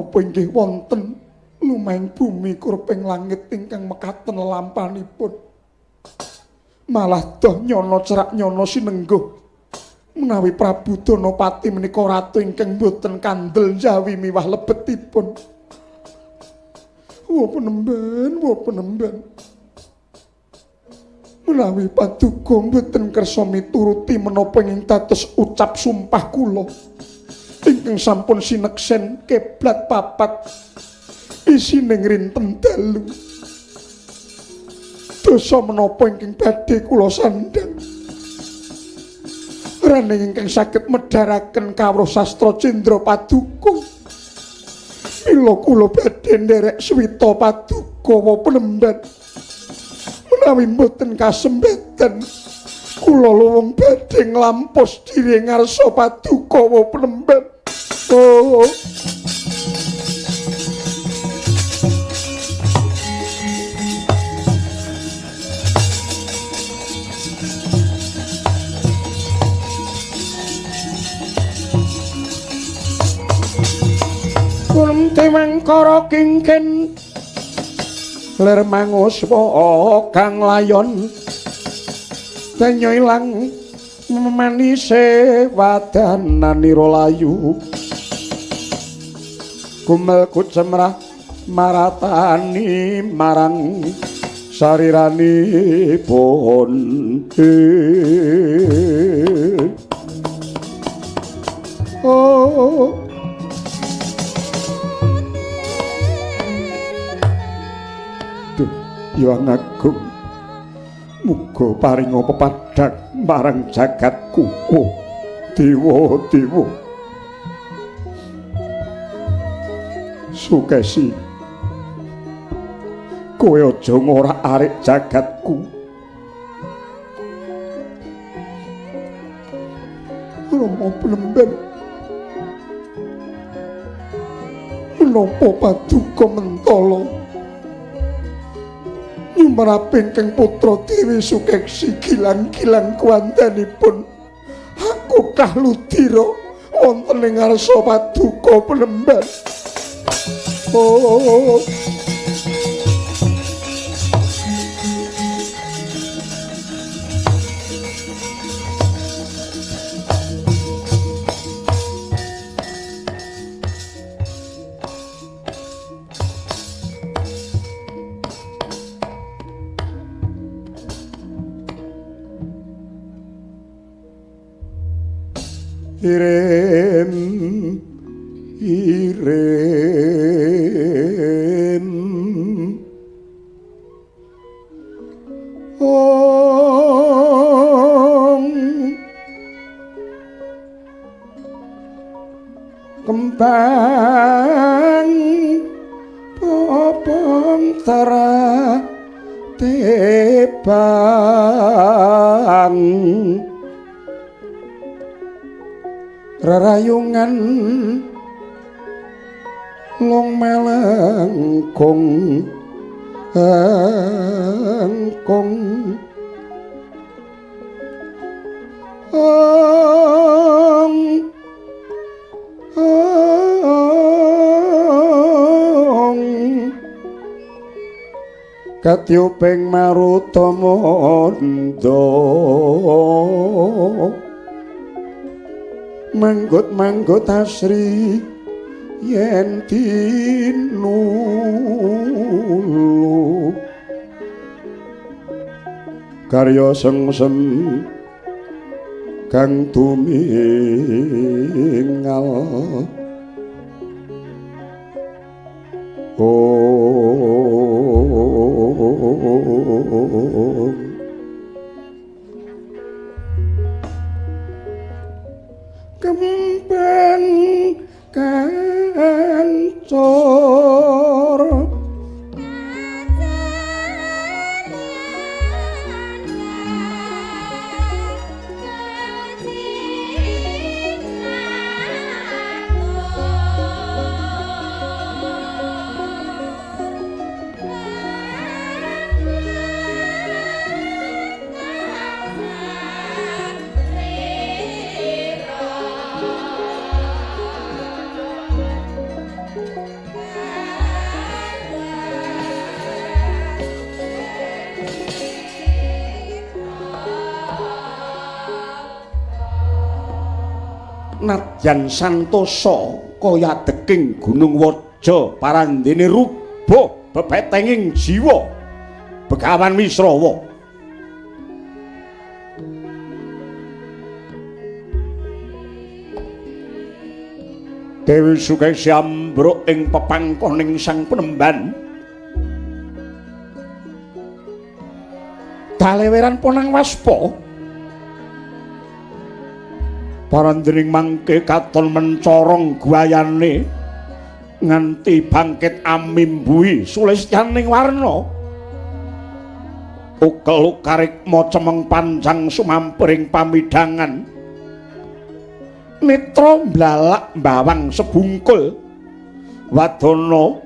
menapa inggih wonten lumahing bumi kurping langit ingkang mekaten lampanipun malah doh nyono cerak nyono sinengguh menawi Prabu Danapati menika ratu ingkang boten kandel jawi miwah lebetipun. Wa penemben menawi Paduka boten kersa mituruti menapa ingkang dados ucap sumpah kula ingkang sampun sineksen keblat papat isining rinten dalu dosa menapa ingkang badhe kula sandhang raning ingkang saged medharaken kawruh sastra Cendra Paduka mila kula badhe nderek swita Paduka wa penemban menawi mboten kasembeten kula luwung badhe nglampos diri ngarsa Paduka wa penemban. Oh Kunti mangkara kingken ler manguswa kang layon danyo ilang manise wadananira layu kumelku cemrah maratani marang sariranipun oh Hyang Agung muga paringa pepadhang marang jagatku dewa-dewa Sukesi kowe aja ngorak-arik jagatku Rama Blemben menapa Paduka Mentala nyumraping kang putra Dewi Sukesi gilang-gilang kuwandanipun aku kahludira wonten ing ngarsa Paduka Penemban. Oh Iren kembang popong tera tebang rerayungan long melengkung angkung katyuping marutamanda manggut-manggut asri yen tinulu karya sengsem kang tumingal kembang kancor Nadyan santosa kaya deking Gunung Waja parandene rubuh bebetenging jiwa Begawan Wisrawa. Dewi Sukesi ambruk ing pepangkoning sang Penemban. Kaleweran Ponang Waspa parandening mangke katon mencorong guayane nganti bangkit amimbuhi sulistyaning warna. Ukel-ukarik cemeng panjang sumampering pamidangan. Netra mblalak mbawang sebungkul. Wadana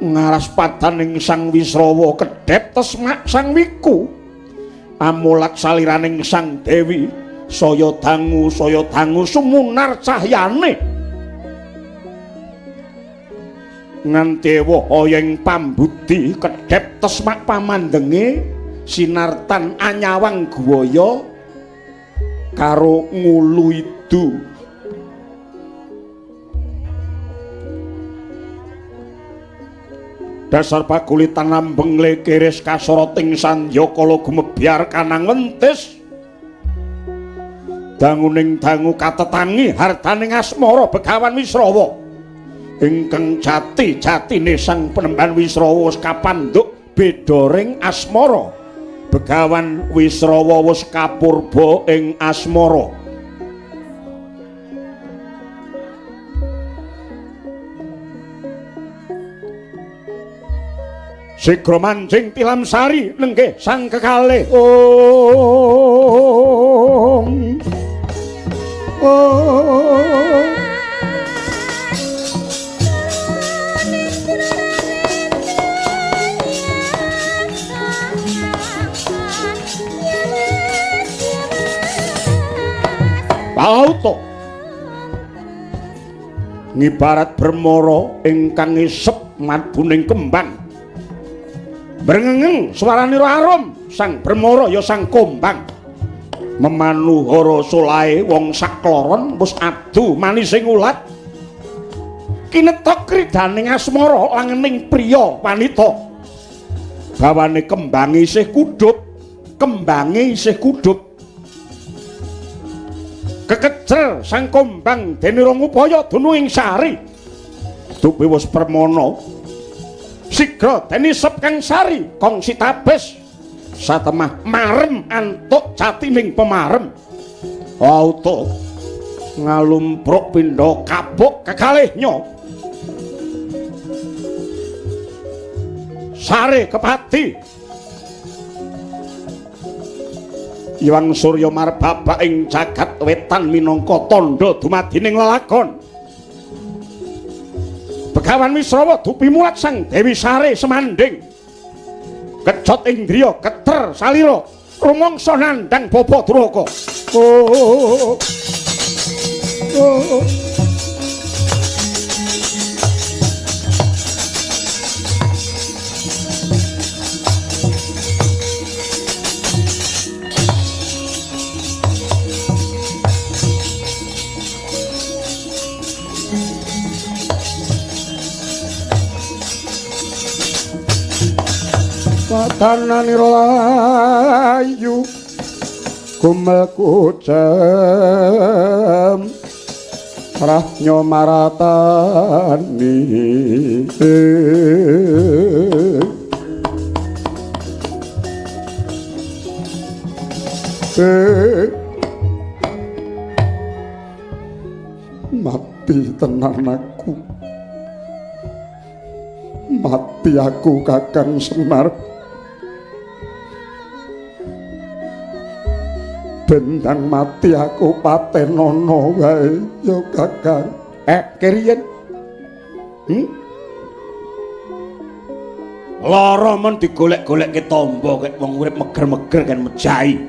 ngaras padaning Sang Wisrawa kedhep tesmak Sang Wiku. Amulat saliraning Sang Dewi saya dangu sumunar cahyane. Nganti wahayeng pambudi kedhep tesmak pamandenge sinartan anyawang guwaya karo ngulu idu. Dasar pakulitan ambeng lekeris kasoroting sandyakala gumebyar kanang wentis danguning dangu katetangi hartaning asmara Begawan Wisrawa ingkang jati-jatine Sang Penemban Wisrawa wis kapandhuk beda ring asmara. Begawan Wisrawa wis kapurba ing asmara. Sigra mancing tilam sari nenggih sang kekalih. Pauto ngibarat bermara ingkang ngisep madbuning kembang. Brengeng swaranira arum sang bermara ya sang kombang. Memanuhara solahe wong sakloron wis adu manising ulat. Kinetok kridaning asmara langening priya wanita. Bawane kembange isih kudup. Kekejer sang kombang dene rong upaya dunu ing sari. Dupi wis permana. Sigra dene sep kang sari kong sitabes satemah marem antuk jatining pemarem. Auto ngalumpruk pindha kabuk kekalihnya. Sare kepati Iwang Surya marbaba ing jagat wetan minangka tandha dumadining lelakon. Begawan Wisrawa dupi mulat sang Dewi Sare semanding. Kejot indriya keter salira rumangsa nandhang baba duraka. Wadananira layu kumel kucem rahnya maratani mati tenan aku Kakang Semar. Bendang mati aku patenono wae ya Kakang. Keriyen. Lara men digolek-golekke tamba kek wong urip meger-meger kan mejahi.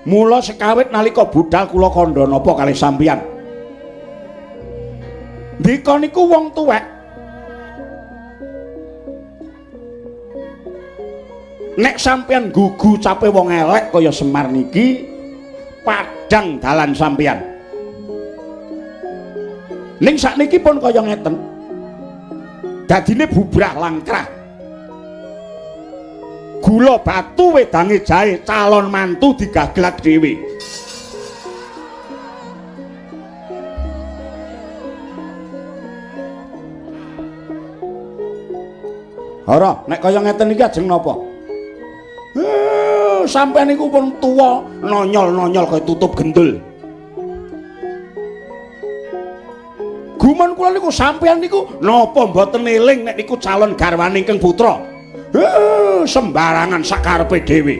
Mula sekawit nalika budal kula kandha napa kalih sampeyan. Ndika niku wong tuwek nek sampeyan gugu cape wong elek kaya Semar niki padhang dalan sampeyan. Ning sakniki pun kaya ngeten. Dadine bubrah langkrah. Gula batu wedange jahe calon mantu digaglak dhewe. Ora, nek kaya ngeten iki ajeng napa? Sampeyan niku pun tuwa, nonyol-nonyol kaya tutup gendul. Gumun kula niku sampeyan niku napa mboten eling nek niku calon garwane ingkang putra? Sembarangan sakarepe dhewe.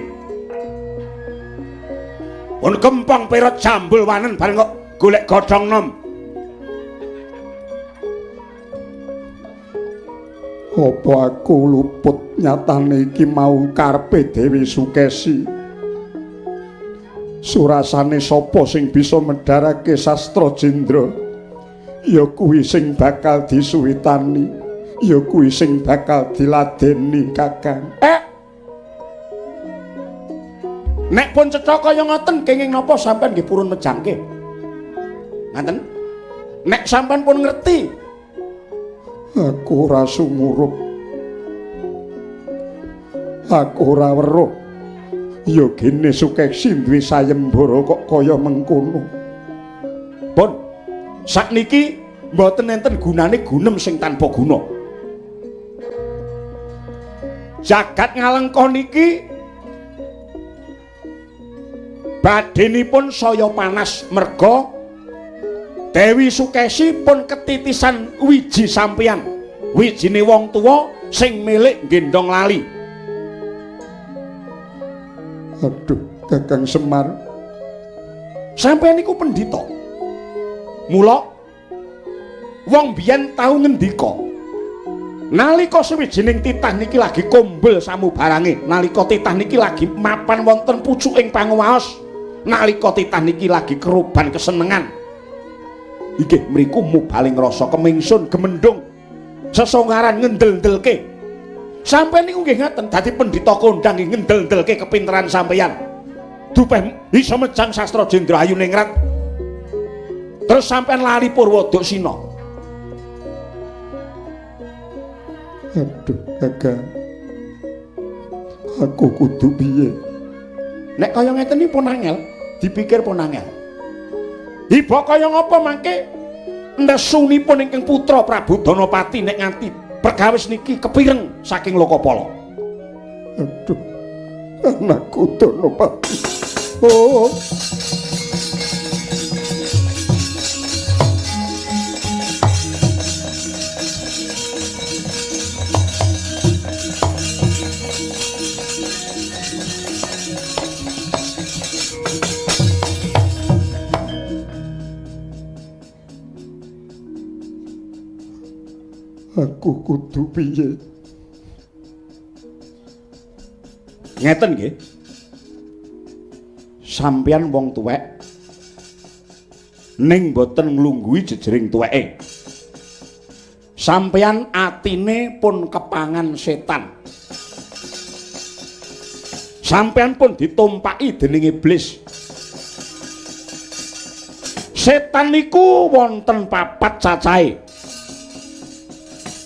Pun kempang perot jambul wanen bareng kok golek godhong nom. Apa aku luput nyatane iki mau karepe Dewi Sukesi? Surasane sapa sing bisa medharake Sastra Jendra? Ya kuwi sing bakal disuwitani, ya kuwi sing bakal diladeni, Kakang. Nek pun cetha kaya ngoten kenging napa sampean nggih purun mejangke? Ngaten? Nek sampean pun ngerti aku ora sumurup, aku ora weruh. Ya gene Sukesi duwe sayembara kok kaya mengkono. Pun sakniki mboten enten gunane gunem sing tanpa guna. Jagat ngalengka niki badhenipun saya panas merga Dewi Sukesi pun ketitisan wiji sampeyan, wijine wong tuwa sing milik gendong lali. Aduh, Kakang Semar, sampeyan niku pendhita. Mula wong biyen tau ngendika, nalika sawijining titah niki lagi kumbul samubarange, nalika titah niki lagi mapan wonten pucuking panguwaos, nalika titah niki lagi keruban kesenengan. Inggih mriku mubaling rasa kemingsun gemendung sesongaran ngendel-ndelke. Sampeyan niku nggih ngaten dadi pendhita kondang nggih ngendel-ndelke kepinteran sampeyan. Dupeh iso mejang Sastra Jendra Ayuningrat. Terus sampeyan lali Purwodaksina. aduh Kakang, aku kudu piye? Nek kaya ngeten iki pun angel, dipikir pun angel. Iba kaya ngapa mangke nesunipun ingkang putra Prabu Danapati nek nganti perkawis niki kepireng saking Lokapala. Aduh, anakku Danapati. Oh, aku kudu piye? Ngeten nggih. Sampeyan wong tuwek ning boten nglungguhi jejering tuweke. Sampeyan atine pun kepangan setan. Sampeyan pun ditumpaki dening iblis. Setan niku wonten 4 cacahe.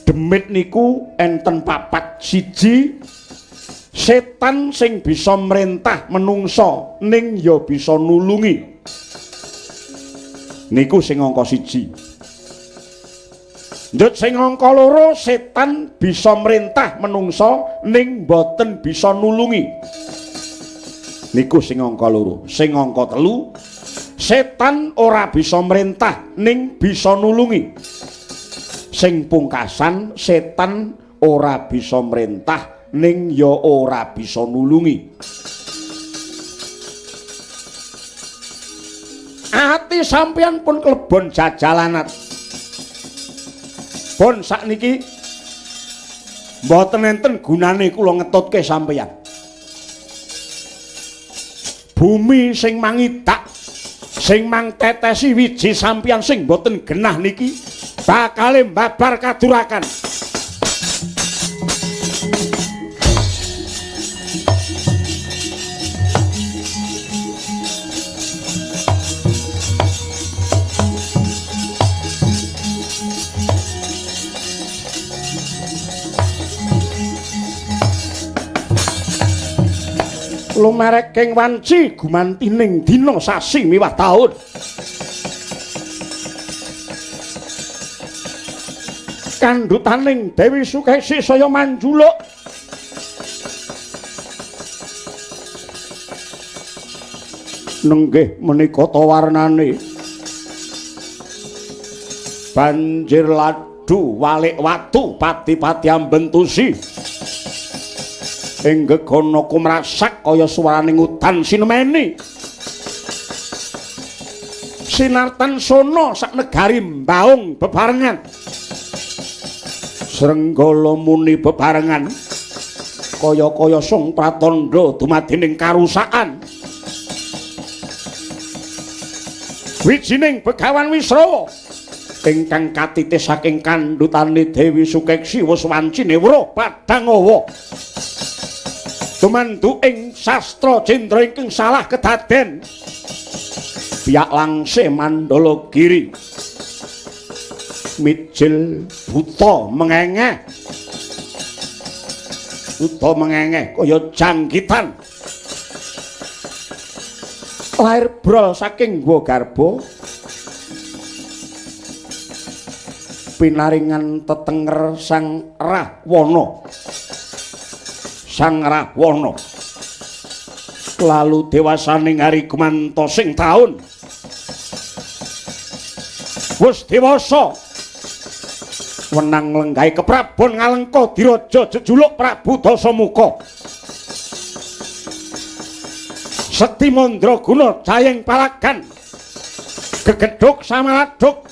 Demit niku enten 4, siji setan sing bisa merintah menungsa ning ya bisa nulungi. Niku sing angka 1. Njut sing angka 2 setan bisa merintah menungsa ning boten bisa nulungi. Niku sing angka 2. Sing angka 3 setan ora bisa merintah ning bisa nulungi. Sing pungkasan setan ora bisa merintah ning ya ora bisa nulungi. Ati sampeyan pun klebon jajalanat. Pun sakniki mboten enten gunane kula ngetutke sampeyan. Bumi sing mangidak, sing mangtetesi wiji sampeyan sing mboten genah niki bakal mbabar kadurakan. lumereking wanci gumantining dina sasi miwah taun. Kandhutaning Dewi Sukesi saya manjuluk nenggih menika ta warnane banjir ladu walik watu pati-pati ambentusi ing gegana kumrasak kaya swaraning udan sinemeni sinartan sono sak negari mbaung bebarengan Srenggala muni bebarengan kaya-kaya sung pratandha dumadining karusakan wijining Begawan Wisrawa ingkang katitis saking kandhutane Dewi Sukesi wus wanci newra Padhangawa tumandu ing sastra Jendra ingkang salah kedaden biak langse Mandala Giri mijil buta mengengeh kaya jangkitan lahir brol saking Gwa Garba pinaringan tetenger Sang Rahwana lalu dewasaning hari gumantosing taun wis dewasa wenang lenggahe keprabon ngalengka diraja jejuluk Prabu Dasamuka Sekti Mandraguna jayeng palagan gegedhuk samaladuk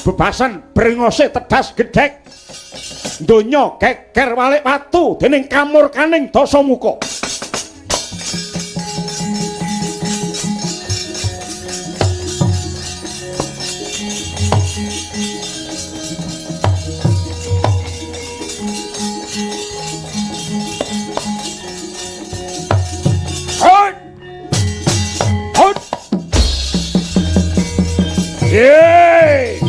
bebasan brengose tedas gedhek donya geger walik watu dening kamurkaning Dasamuka Yeay!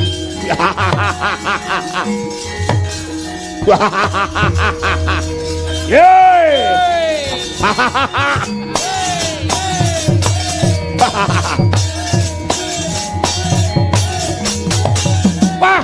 Yeay! Wah! Wah!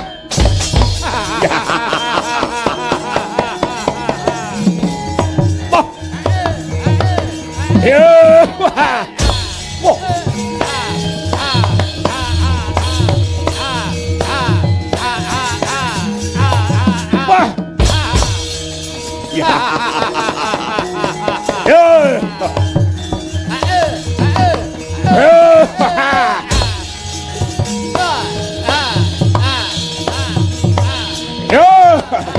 Yeay! Wah!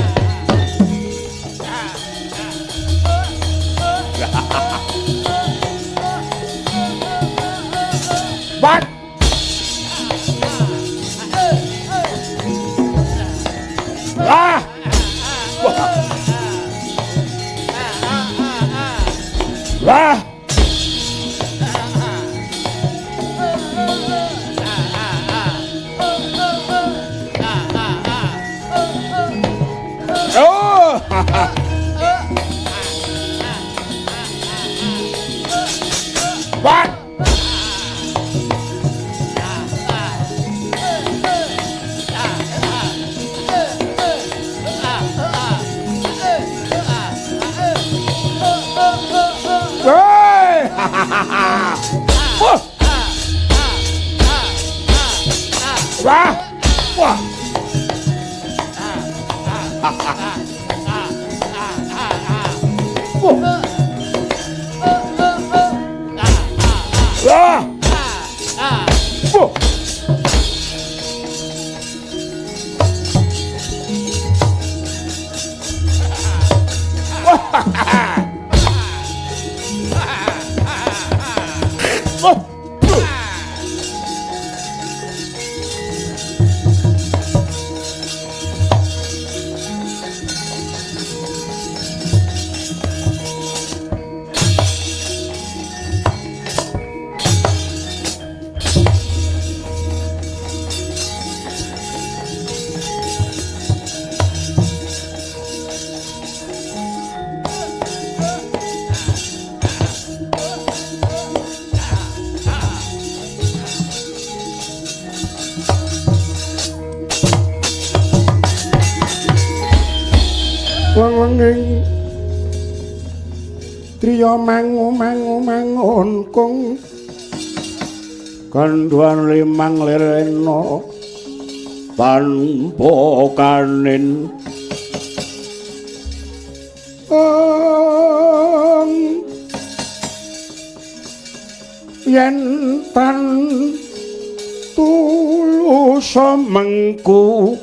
What? Ah! Ah! Oh! What? Wah! Wah! nanging triya mangu-mangun kung kanduan limang lirena tanpa kanin yen tan tulus mengku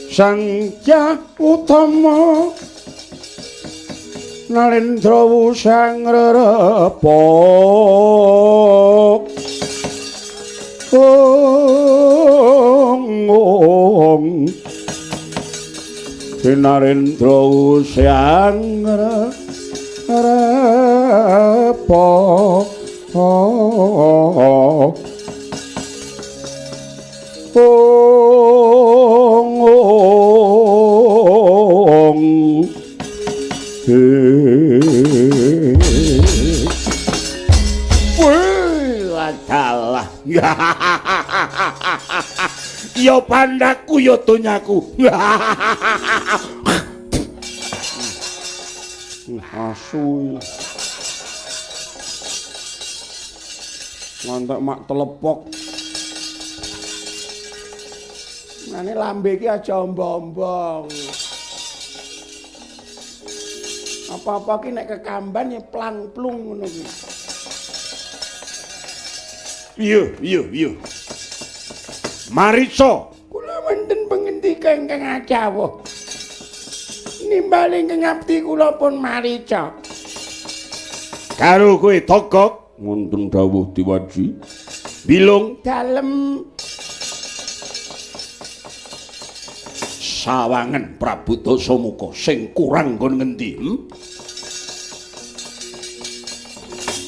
sang Hyang Utama Nalendra sang rerepa Narendra sang rerepa adalah ya pandaku ya donyaku asu ngantek mak telepok ngene lambe iki aja ombo-ombong apa-apa ki nek kekamban ya plang-plung ngono ki Iya. Marica, kula wonten pangendika ingkang ajawuh. Nimbali ingkang abdi kula pun marica. Karo kowe Togok, wonten dawuh diwaji. Bilung dalem sawangen Prabu Dasamuka sing kurang nggon ngendi?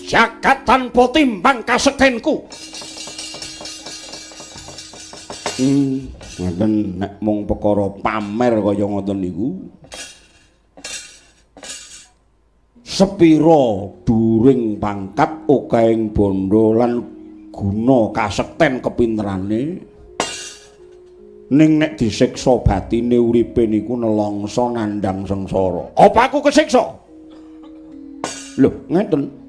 Jagat tanpa timbang kasektenku. Ngoten nek mung perkara pamer kaya ngoten niku. Sepira during pangkat okahing bondo lan guna kasekten kepinterane ning nek disiksa batine uripe niku nelangsa nandhang sengsara. Apa aku kesiksa? Lho, ngeten.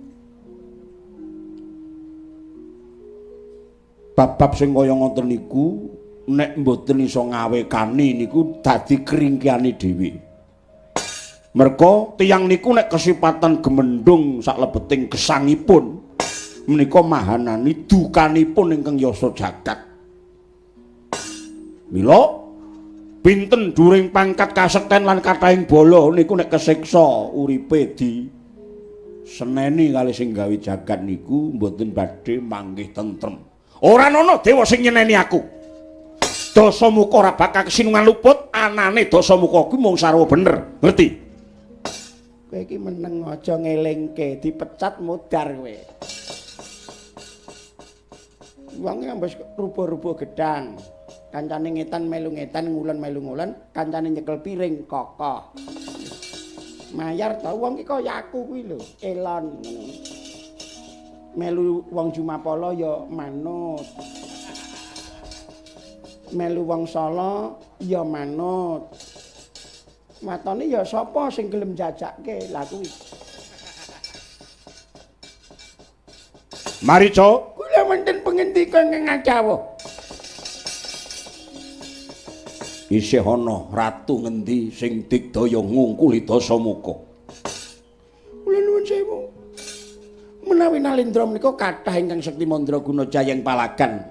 Bab-bab sing kaya ngoten niku nek mboten iso ngawekani niku dadi kringkiane dhewe. Merga tiyang niku nek kesipatan gemendung saklebeting gesangipun menika mahanani dukanipun ingkang yasa jagat. Mila pinten during pangkat kasekten lan kathahing bala niku nek kesiksa uripe di seneni kali sing gawe jagat niku mboten badhe manggih tentrem. Ora ana dewa sing nyeneni aku. Dasamuka ora bakal kesinungan luput, anane Dasamuka kuwi mung sarwa bener. Ngerti? Kowe iki meneng aja ngelingke, dipecat modar kowe. Wong ambes rupa-rupa gedang. Kancane ngetan melu ngetan, ngulon melu ngulon, kancane nyekel piring kokoh. Mayar ta wong iki kaya aku kuwi lho, elon. Melu wong Jumapala ya manut. Melu wong Sala ya manut. Matane ya sapa sing gelem jajakke? Lah kuwi. Marica, kula wonten pangendikan kang ajawuh. Isih ana ratu ngendi sing digdaya ngungkuli Dasamuka? Kula nuwun sewu. Menawi Nalendra menika kathah ingkang sekti mandraguna jayeng palagan.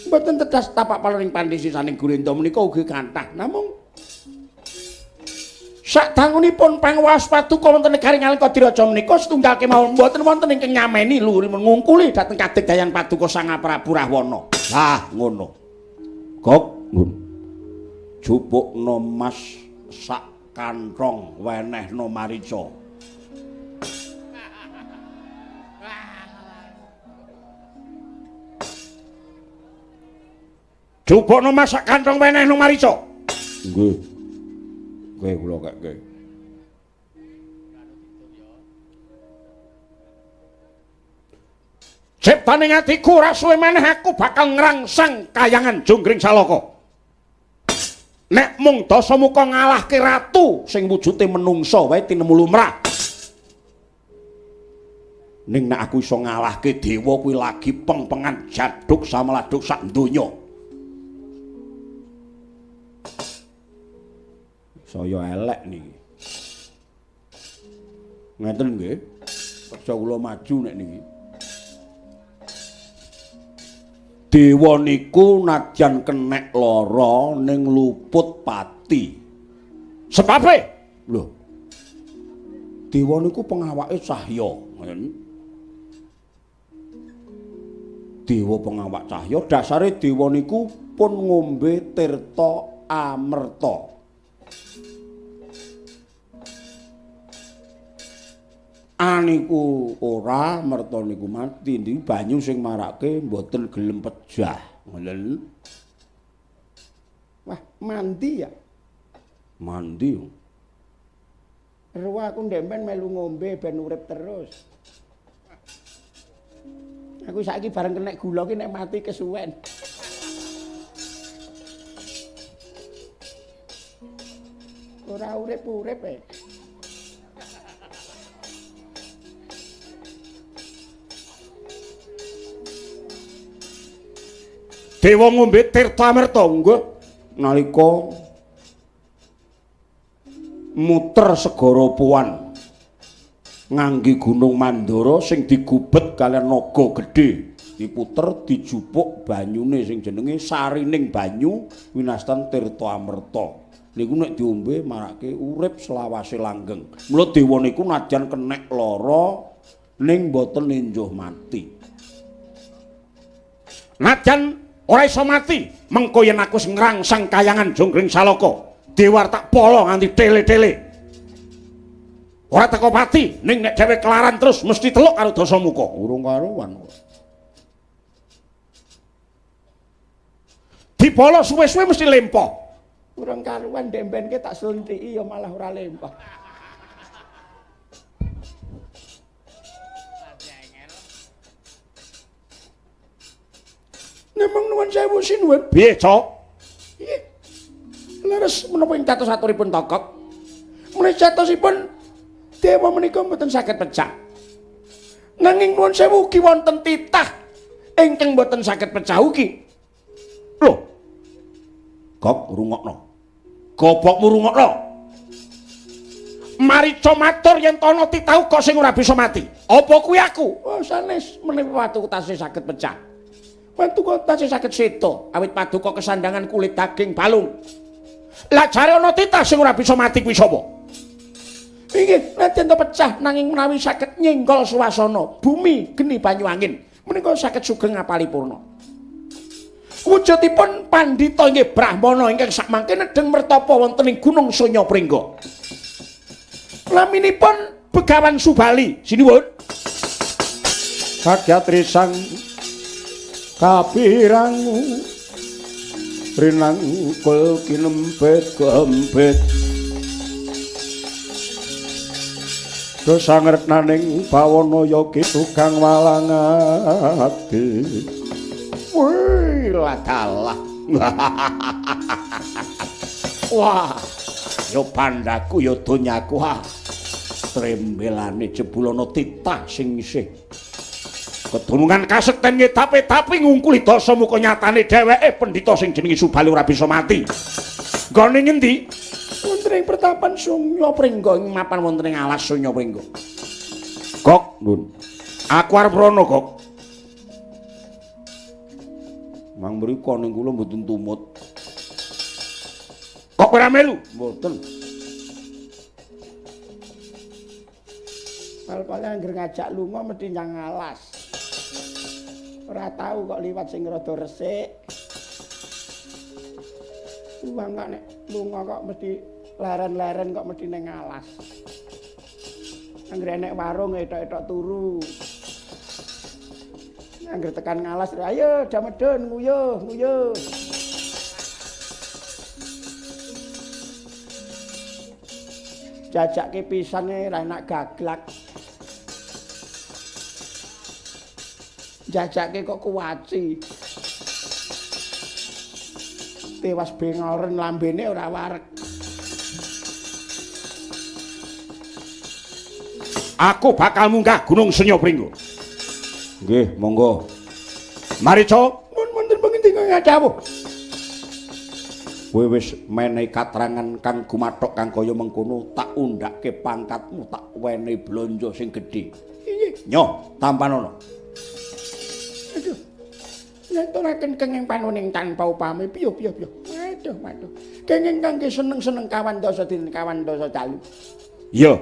Mboten tedas tapak paloning pandhisi saning Gurindha menika ugi kathah. Namung sadangunipun panguwas paduka wonten negari Ngalengka Diraja menika setunggal kemawon mboten wonten ingkang nyameni luhuripun ngungkuli dhateng kadigdayan paduka Sang Prabu Rahwana. Lah ngono. Gok ngono. Jupukna Mas sak kanthong wenehna Marica. Jupukna Mas sak kanthong wenehna Marica. Nggih. Kowe kula kake. Ciptaning atiku ora suwe maneh aku bakal ngrangsang kayangan Jonggring Salaka. nek mung Dasamuka ngalahke ratu sing wujude menungsa wae tinemu lumrah. Ning nek aku iso ngalahke dewa kuwi lagi pengpengan jaduk samaladuk sak donya. Saya elek niki. Ngeten nggih. Aja kula maju nek niki. Dewa niku najan kenek lara ning luput pati. Sebabe? Lho. Dewa niku pengawake cahya, ngoten. Dewa pengawak cahya, dasare dewa niku pun ngombe tirta amerta. Aniku ora, merta niku mati. Ndi banyu sing marake mboten gelem pejah. Ngoten. Wah, mandi ya. Mandi. Ruwa aku ndempen melu ngombe ben urip terus. Aku saiki bareng kenek gula ki nek mati kesuwen. Ora urip-urip e. Dewa ngombe tirta amerta nggih nalika muter segara Puan ngangge Gunung Mandara sing digubet kalian naga gedhe diputer dijupuk banyune sing jenenge sarining banyu winastan tirta amerta niku nek diombe marake urip selawase langgeng mula dewa niku najan kenek lara ning mboten enjuh mati najan ora iso mati mengko yen aku ngrangsang kayangan Jonggring Salaka Dewar tak polo nganti tele-tele ora teko pati ning nek dhewe kelaran terus mesti teluk karo Dasamuka urung karuan dipolo suwe-suwe mesti lempoh Urung karuan dembenke tak slentiki ya malah ora lempoh Nemang nuwun sewu sinuwun. Piye, Cok? Nggih. Leres menapa ing catos aturipun tokok. Menawi catosipun dewa menika mboten saged pecah. Nanging nuwun sewu ugi wonten titah ingkang mboten saged pecah ugi. Lho. Gok rungokno. Gobokmu rungokno. Marica matur yen ana titah kok sing ora bisa mati. Apa kuwi aku? Oh sanes menawi watu tasih saged pecah watu kok tasih saged seto awit paduka kesandangan kulit daging balung Lah jare ana titah sing ora bisa mati kuwi sapa? Inggih, nadyan to pecah nanging menawi saged nyenggol swasana bumi geni banyu angin menika saged sugeng ngapalipurna. Wujudipun pandhita inggih Brahmana ingkang sakmangke nedheng mertapa wonten ing Gunung Sonya Pringga. Laminipun Begawan Subali, sinuwun. Sagyatri sang kapirangu rinangkul kinempet-kempet dosangretnaning bawana yogi tukang walang ati Wih, ladalah. wah yo pandaku yo donyaku trembelane jebulana titah sing isih kedunungan kasekten tapi ngungkuli Dasamuka nyatane dheweke pendhita sing jenenge Subali ora bisa mati. Nggone ngendi? Wonten ing pertapan Sonya Pringga ing mapan wonten ing alas Sonya Pringga. Gok, Nun. Aku arep rono, Gok. Mang mriko ning kula mboten tumut. Kok ora melu? Mboten. Pal-pale anggere ngajak lunga mesti nyang alas. Ora tahu kok liwat sing rada resik. Wong kok nek lunga kok mesti leren-leren kok mesti ning alas. Anggere nek warung etok-etok turu. Anggere tekan ngalas, ayo damedun nguyuh, nguyuh. Jajake pisane ra enak gaglak. Jajake kok kuwaci. tewas bengoren lambene ora wareg. Aku bakal munggah Gunung Senyopringgo. Nggih, monggo. Marica, Nun wonten penginting ngadhawuh. kowe wis menehi katrangan kang gumathok kang kaya mengkono, tak undhake pangkatmu, tak wenehi blanja sing gedhe. Inggih. Nyo, tampanono. Aduh. Ngaturaken kenging panuning tanpa upami piye. Aduh. Kenging kangge seneng-seneng kawan dasa dina kawan dasa dalu. Iya.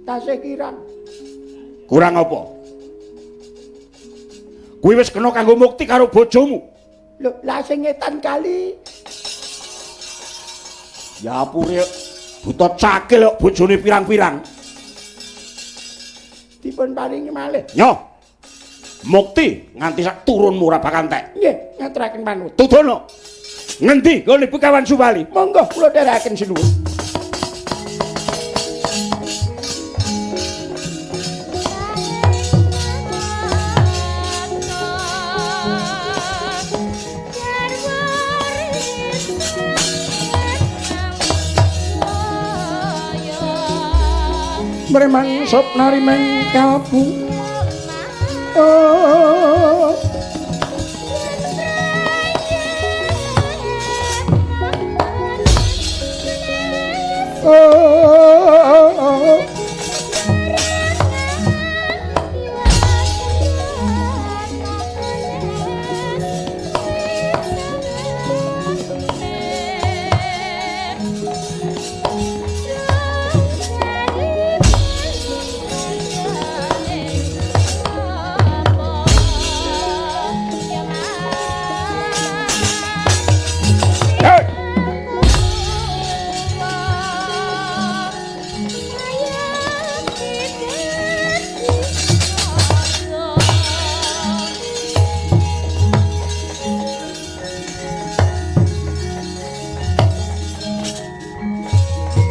Tasih kirang. Kurang apa? Kuwi wis kena kanggo mukti karo bojomu. Lho, lah sing ngetan kali. Ya pure buta cakil kok bojone pirang-pirang. Dipun paringi malih. Nyo. Mukti nganti sak turunmu ora bakal entek. Nggih, ngaturaken panuwun. Tudono. Ngendi gone Begawan Subali? Monggo kula dherekaken sinuwun. Mremang sop nari meng kalbu. Oh. Oh.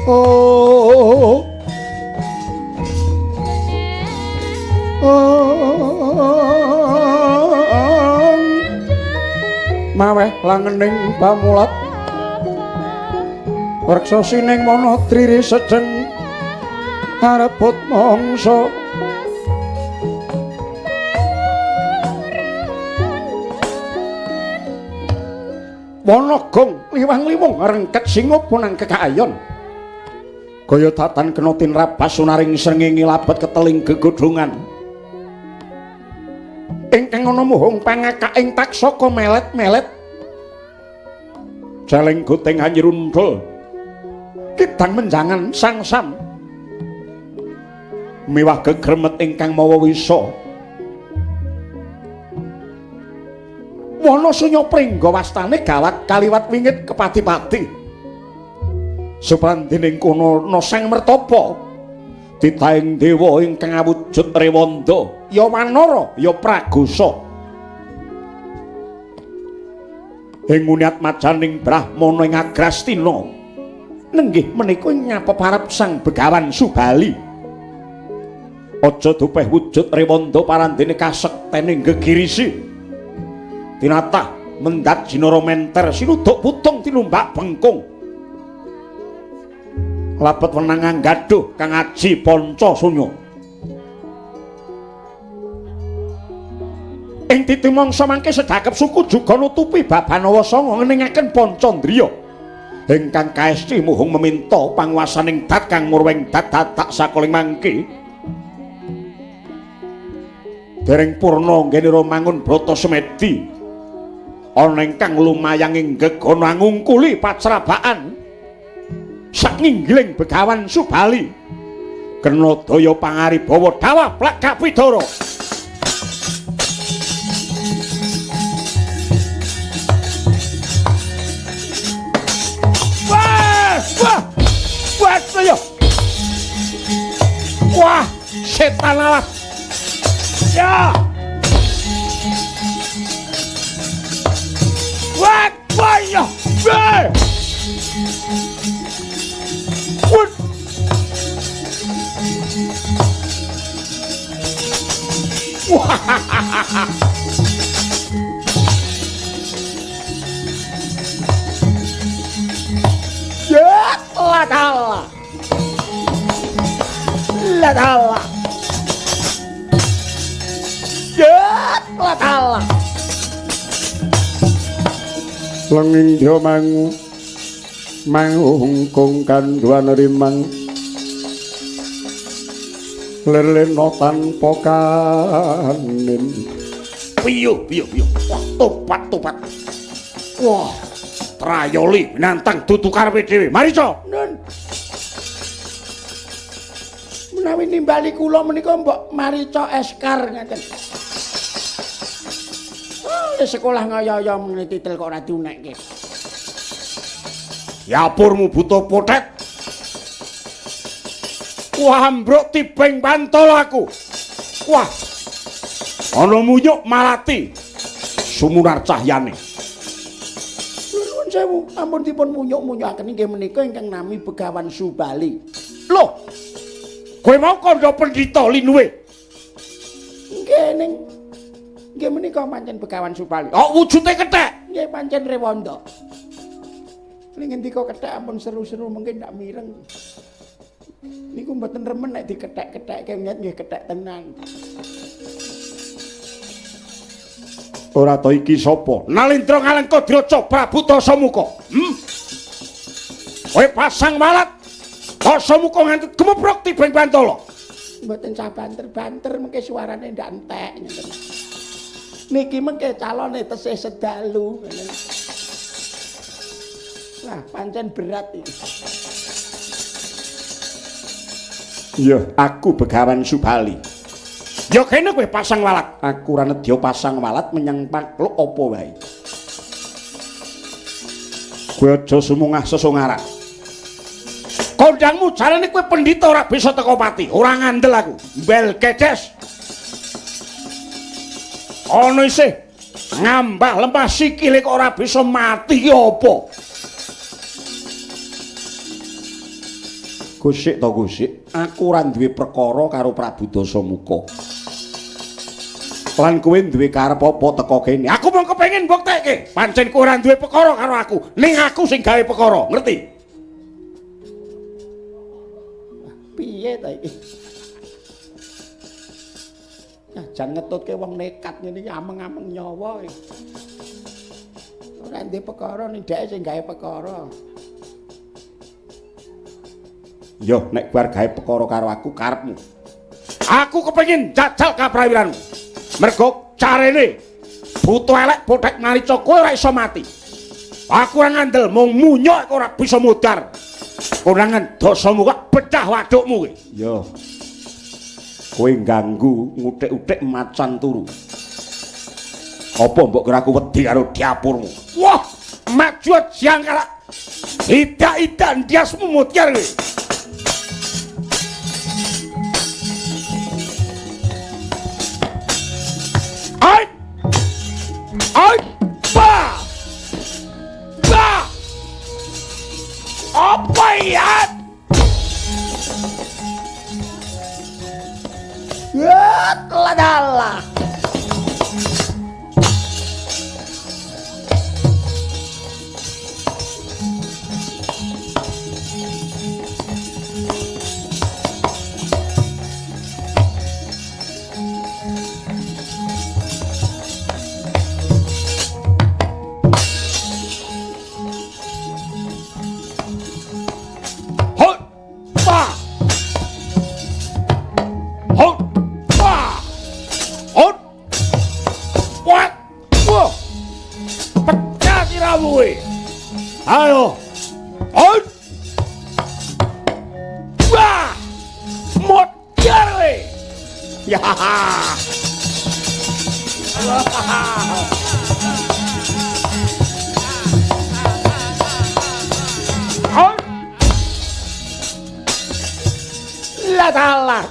Oh. Maweh langening pamulat reksa sining mana triri sejeng arebut mangsa Wanagong liwang-liwung rengket singup punang kekayon kaya tatan kena tinrabas sunaring srengenge labet keteling gegodhongan ingkang ana muhung pangakaing taksaka melet-melet jaleng goteng hanyirundul kidang menjangan sangsam miwah gegremet ingkang mawa wisa wana sunya pringga wastane gawat kaliwat wingit kepati-pati suprandining kono ana sang mertapa titaing dewa ingkang awujud rewanda ya wanara ya pragosa ing uniat majaning brahmana ing Agrastina nenggih menika nyapa parep sang Begawan Subali aja dupeh wujud rewanda parandene kasektening gegirisi tinatah mendat jinara menter sinuduk putung tinumbak bengkung labet wenang gaduh kang aji panca sunya ing titi mangsa mangke sedhakep suku juga nutupi Babanawa Sanga ngeningaken Pancandriya ingkang kaesti muhung meminta panguwasaning dat kang murweng dadak sakoling mangke dereng purna nggenira mangun brata semedi ana ingkang lumayang ing gegana ngungkuli pacrabaan sakninggiling Begawan Subali kena daya pangaribawa dawah plak kapidara wah saya wah setan alas ya wah ya What? ladala ladala jet ladala lenging dia mangu mangungkung kanduan rimang leleno tanpa kanin piyo wah topat wah trayoli nantang dudu karepe dhewe marica nun menawi nimbali kula menika mbok marica eskar ngaten sekolah ngaya-aya meneh titel kok ora diunekke yapurmu buta potet wah ambruk tibeng pantol aku wah ana munyuk malati sumunar cahyane nuwun sewu ampun dipun munyuk-munyukaken inggih menika ingkang nami Begawan Subali lho kowe mau kandha pendhita linuwe nggih menika pancen Begawan Subali oh wujude kethek nggih pancen rewanda ning ngendika kethek ampun seru-seru mungkin ndak mireng niku mboten remen nek dikethek-ketheke nggih kethek tenan ora to iki sapa Nalendra Ngalengkadra Prabu Dasamuka kowe pasang malat Dasamuka nganti gemebrok tibeng Bantala mboten cah banter-banter mengke suarane ndak entek niki mengke calone tesih sedalu wah pancen berat iki ya aku Begawan Subali ya kene kowe pasang walat aku ora nedya pasang walat menyang pakluk apa wae kowe aja sumungah sesungara kondangmu jarane kowe pendhita ora bisa teko pati ora ngandel aku mbel keces ana isih ngambah lemah sikile kok ora bisa mati apa Gusik to Gusik, aku ora duwe perkara karo Prabu Dasamuka. Lan kowe duwe karep apa teko kene? Aku mung kepengin mbuktekke, pancen kowe ora duwe perkara karo aku, ning aku sing gawe perkara, ngerti? Piye ta iki? Ya jan ngetutke wong nekat ngene iki ameng-ameng nyawa iki. Ora duwe perkara ning dhek sing gawe perkara. Yo nek bar gawe perkara karo aku karepmu. Aku kepengin jajal kaprawiranmu. Mergo carene butuh elek pothek marica kowe ora iso mati. Aku ora ngandel mung munyuk kok ora bisa mudar. Konangan dosamu kok pecah wadukmu kowe. Yo. Kowe ganggu ngutik-utik macan turu. Apa mbok kira aku wedi karo diapurmu? Wah, maju jangkala. Ida-ida ndiasmu mutiar kowe. Apa ya? Ya, telah. Ayo. On. Wah. Motor we. Ya. On. La tala.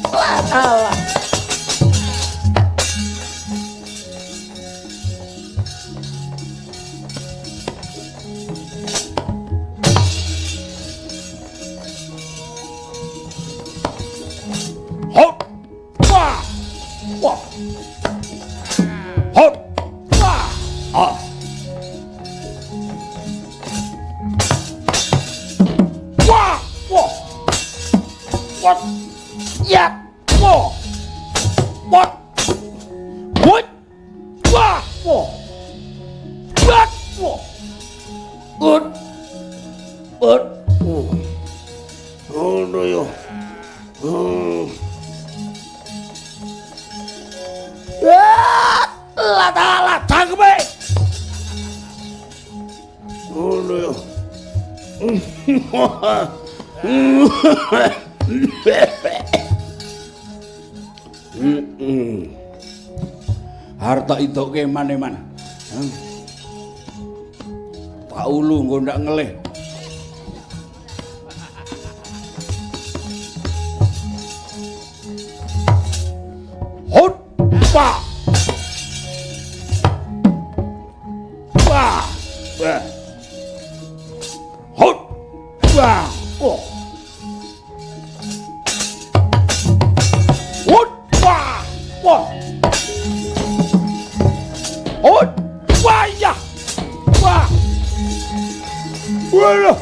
La tala. Wah. What? What? Wah. Wah. What? Wah. Good. Good. Oh no yo. Lah cangkeme. Oh no yo. Harta idoke man-man. Pak Ulu nggo ndak ngelih. Hot pa. Wah. Wah. Hot. Wah. Oh. Hot. Wah. Wah. Hot. Wah ya. Wah. Wah. Wah.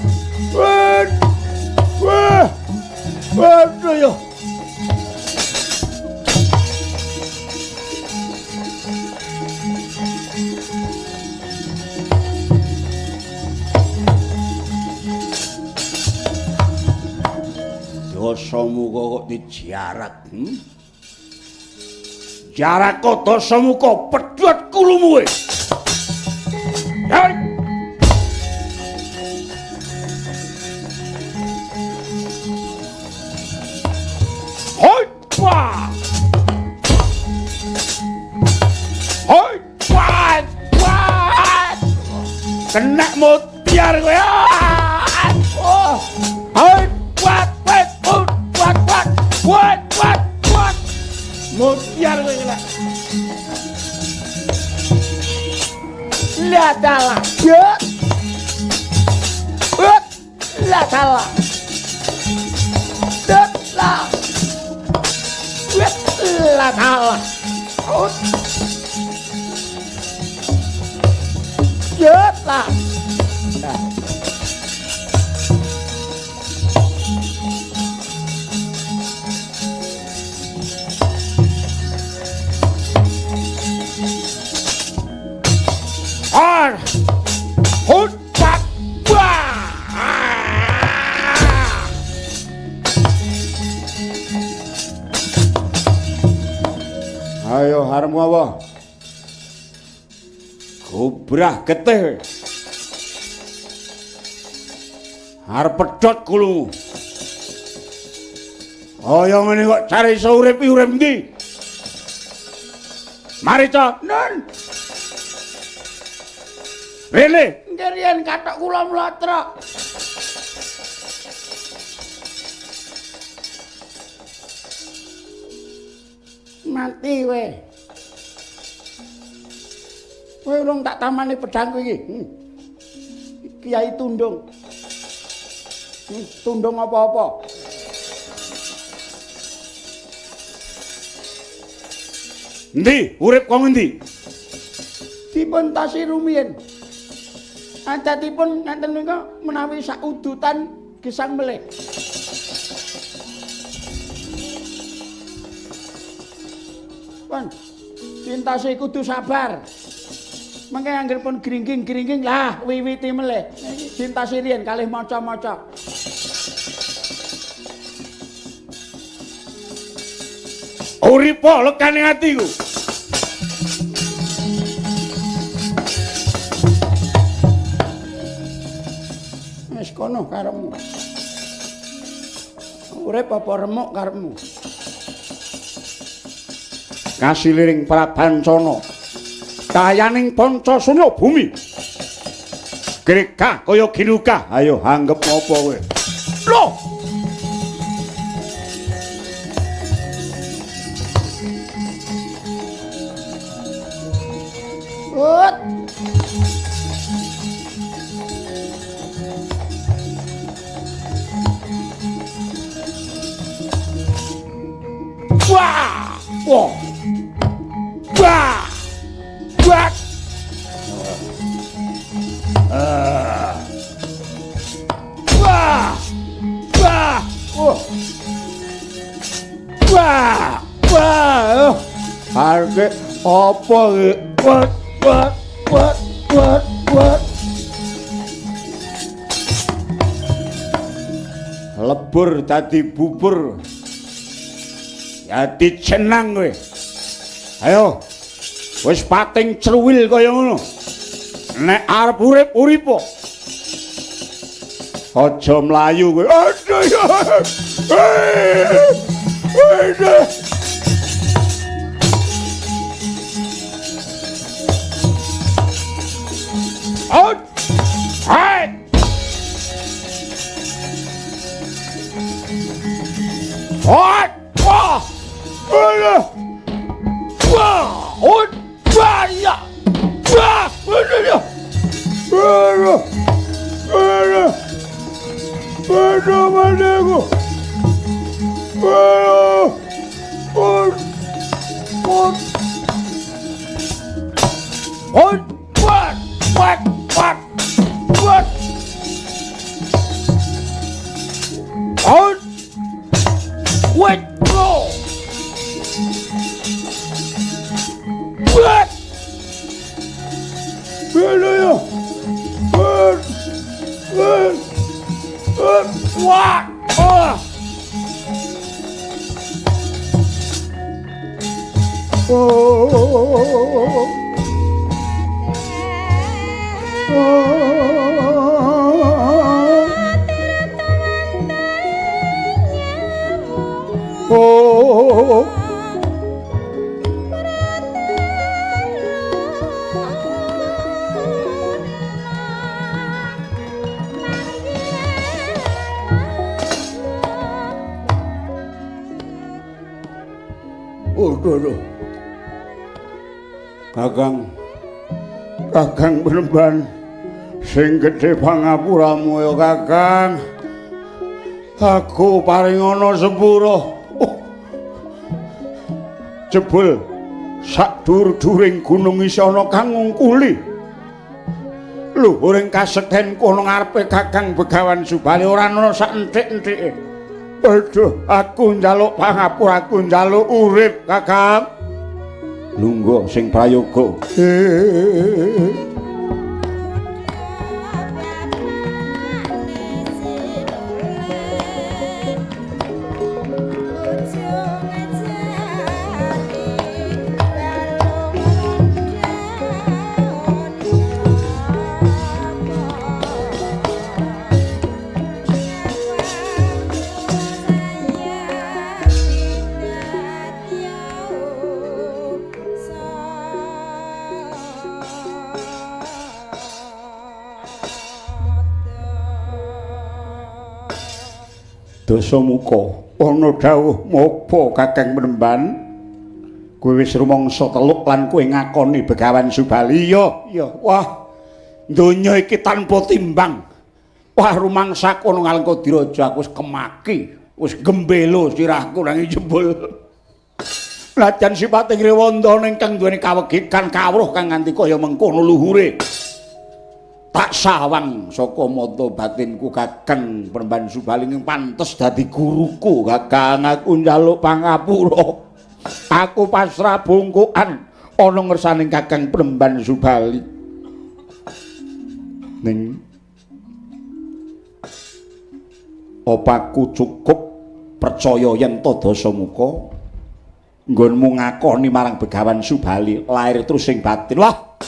Wah. Wah. Wah. Dosamu kok dijarak, Jarak kok dosamu kok pedhot kulumu kowe. Hai. Hoi, wah. Hoi, wah. Wah. Kena mutiar kowe. Oh. Hoi. What? Mutiar kowe kena. Lihat dalah. Ya. Lihat dalah. Datlah. Lihat dalah. Datlah. Hutak ayo harmu apa? Gubrah getih. Arep pedhot kulumu. Kaya ngene kok cari iso urip ndi? Mari, Cok. Nun. Rene, ngerian kathok kula mlotrok. Mati we. Kowe urung tak tamani pedhangku iki. Kiai Tundung. Tundung apa-apa? Endi? Urip kok ngendi? Dipun tasi rumiyin. Adatipun ngenten menika menawi sak udutan gesang melih. Pun pintase kudu sabar. Mengke anggere pun gringging-gringging lah wiwiti melih. Pintase riyen kalih maca-maca. Uripa lekane atiku. Wis kono karepmu. Urip apa remuk karepmu. Kasiliring Prabancana. Kahayaning Pancasuna bumi. Greka kaya ginuka. Ayo anggep apa kowe? Lho. Ut. Wah! Wah! Wah! Wah! Wah! Wah! Oh! Wah! Arke apa iki? Wat. Lebur dadi bubur. Dadi cenang kowe. Ayo. Wis pating cruwil kaya ngono. Nek arep urip po. Aja mlayu kowe. Aduh ya. Out! Hai! Out! Wah! Wah! Wah! Out! Wah! Ya! Wah! Wah! Wah! Wah! Waduh, madaku. Waduh. Kakang Benemban sing gedhe pangapuramu ya Kakang. Aku paring ana sepuro. Jebul sak dur-during gunung isi ana kang ngungkuli. Luhuring kasekten kono ngarepe Kakang Begawan Subali ora ana sak enthik-enthike. Aduh, aku njaluk pangapura, aku njaluk urip, Kakang. Lungguh sing prayoga. Dasamuka ana dawuh mapa Kakang Benemban? Kowe wis rumangsa teluk lan kowe ngakoni Begawan Subali. Iya. Wah, donya iki tanpa timbang. Wah, rumangsa kono Ngalengka Diraja aku wis kemaki, wis gembelo sirahku nang jebul. Lajan sipating Rewanda ingkang duweni kawegikan kawruh kang nganti kaya mengkono luhure. Tak sawang saka mata batinku Kakang Benemban Subali ing pantes dadi guruku. Kakang, aku njaluk pangapura. Aku pasrah bungkukan ana ngersaning Kakang Benemban Subali. Ning opaku cukup percaya yen to Dasamuka nggonmu ngakoni marang Begawan Subali lair terus sing batin. Wah,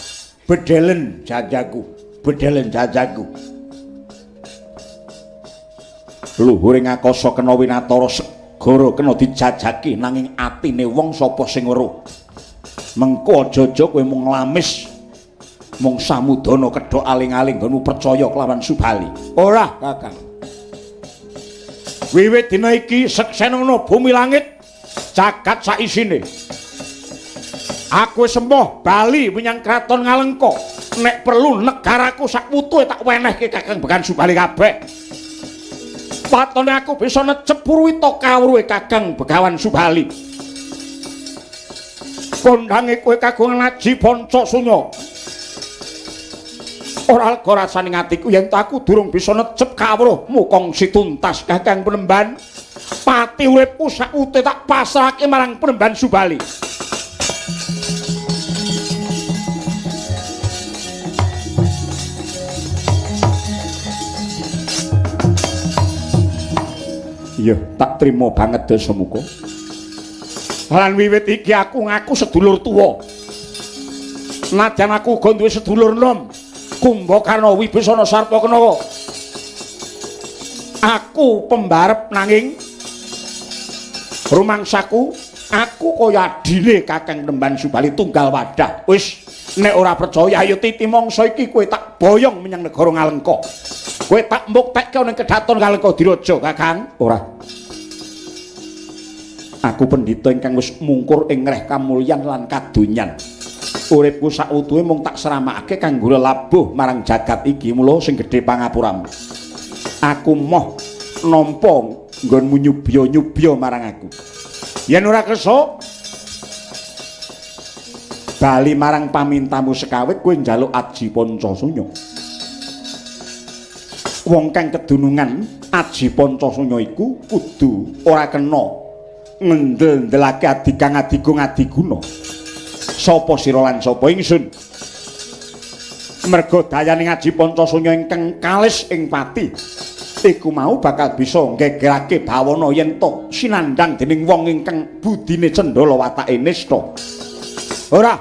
bedelen jajaku. Bedelen jajaku. Luhuring akasa kena winatara segara kena dijajaki nanging atine wong sapa sing weruh. Mengko aja-aja kowe mung nglamis mung samudana kedhok aling-aling nggonmu percaya kelawan Subali. Ora, Kakang. Wiwit dina iki seksenana bumi langit jagat sak isine. Aku sembuh bali menyang kraton Ngalengka. Nek perlu negaraku sak putuhe tak wenehke Kakang Begawan Subali kabeh. Patone aku bisa necep purwita kawruhe Kakang Begawan Subali. Kondange kowe kagungan aji panca sunya. Ora lega rasane atiku yen aku durung bisa necep kawruhmu kongsi tuntas Kakang Benemban. Pati uripku sak putuhe tak pasrahke marang Benemban Subali. Iya, tak trimo banget Dasamuka. Lan wiwit iki aku ngaku sedulur tuwa. Najan aku uga duwe sedulur nom, Kumbakarna Wibisana Sarpakenawa. Aku pembarep nanging rumangsaku aku kaya adine Kakang Nemban Subali tunggal wadah. Wis, nek ora percaya ayo titi mangsa iki kowe tak boyong menyang negara Ngalengka. Kowe tak mbuktekke ning Kedaton Ngalengka Diraja, Kakang. Ora. Aku pendhita ingkang wis mungkur ing ngreh kamulyan lan kadonyan. Uripku sautuhe mung tak seramakake kanggo lelabuh marang jagat iki, mula sing gedhe pangapuramu. Aku moh nampa nggonmu nyubya-nyubya marang aku. Yen ora kersa bali marang pamintamu sekawit kowe njaluk Aji Pancasunya. Wong kang kedunungan Aji Pancasunya iku kudu ora kena ngendel-ndelake adikang adigung adiguna. Sapa sira lan sapa ingsun? Merga dayaning Aji Pancasunya ingkang kalis ing pati iku mau bakal bisa nggegerake bawana yen to sinandhang dening wong ingkang budine cendhala watake nista. Ora,